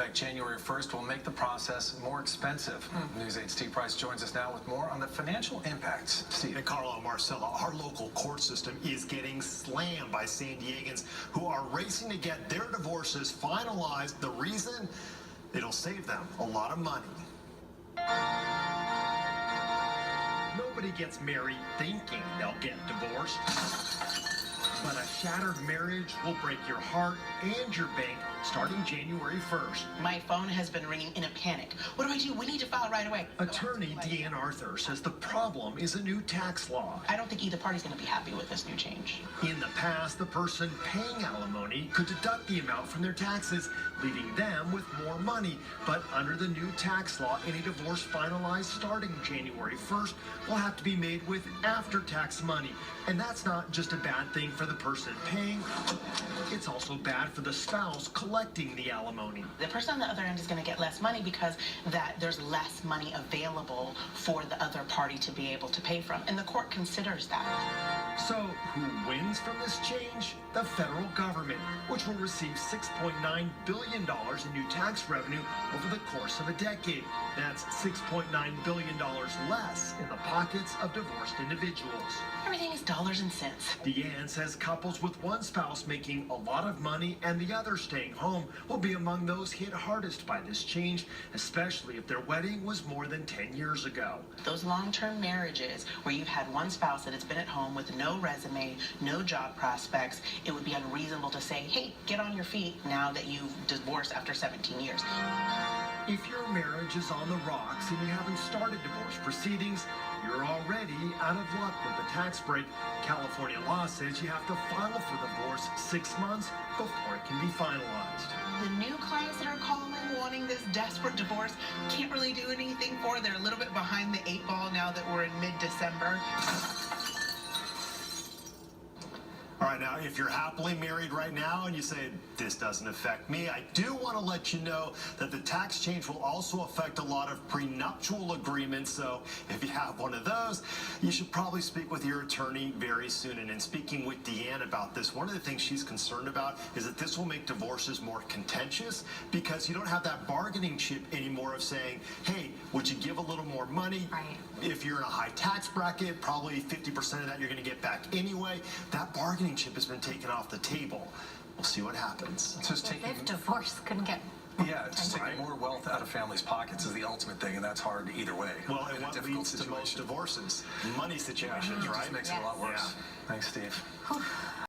effect January 1st will make the process more expensive. News 8's Steve Price joins us now with more on the financial impacts. Steve. And Carlo and Marcella, our local court system is getting slammed by San Diegans who are racing to get their divorces finalized. The reason? It'll save them a lot of money. Nobody gets married thinking they'll get divorced. But a shattered marriage will break your heart and your bank starting January 1st. My phone has been ringing in a panic. What do? We need to file right away. Attorney Deanne Arthur says the problem is a new tax law. I don't think either party's going to be happy with this new change. In the past, the person paying alimony could deduct the amount from their taxes, leaving them with more money. But under the new tax law, any divorce finalized starting January 1st will have to be made with after-tax money. And that's not just a bad thing for the person paying, it's also bad for the spouse collecting the alimony. The person on the other end is going to get less money because there's less money available for the other party to be able to pay from, and the court considers that. So who wins from this change? The federal government, which will receive $6.9 billion in new tax revenue over the course of a decade. That's $6.9 billion less in the pockets of divorced individuals. Everything is dollars and cents. Deanne says couples with one spouse making a lot of money and the other staying home will be among those hit hardest by this change, especially if their wedding was more than 10 years ago. Those long-term marriages where you've had one spouse that has been at home with no resume, no job prospects, it would be unreasonable to say, hey, get on your feet now that you've divorced after 17 years. If your marriage is on the rocks and you haven't started divorce proceedings, you're already out of luck with the tax break. California law says you have to file for divorce 6 months before it can be finalized. The new clients that are calling wanting this desperate divorce can't really do anything for. They're a little bit behind the 8 ball now that we're in mid-December. All right, now, if you're happily married right now and you say, this doesn't affect me, I do want to let you know that the tax change will also affect a lot of prenuptial agreements. So if you have one of those, you should probably speak with your attorney very soon. And in speaking with Deanne about this, one of the things she's concerned about is that this will make divorces more contentious because you don't have that bargaining chip anymore of saying, hey, would you give a little more money? Right. If you're in a high tax bracket, probably 50% of that you're going to get back anyway. That bargaining chip has been taken off the table. We'll see what happens. It's just taking, if divorce couldn't get... yeah, it's just taking more wealth out of families' pockets is the ultimate thing, and that's hard either way. Well, and in a what difficult leads to most situation. divorces? Money situations, It right? just makes it a lot worse. Yeah. Thanks, Steve.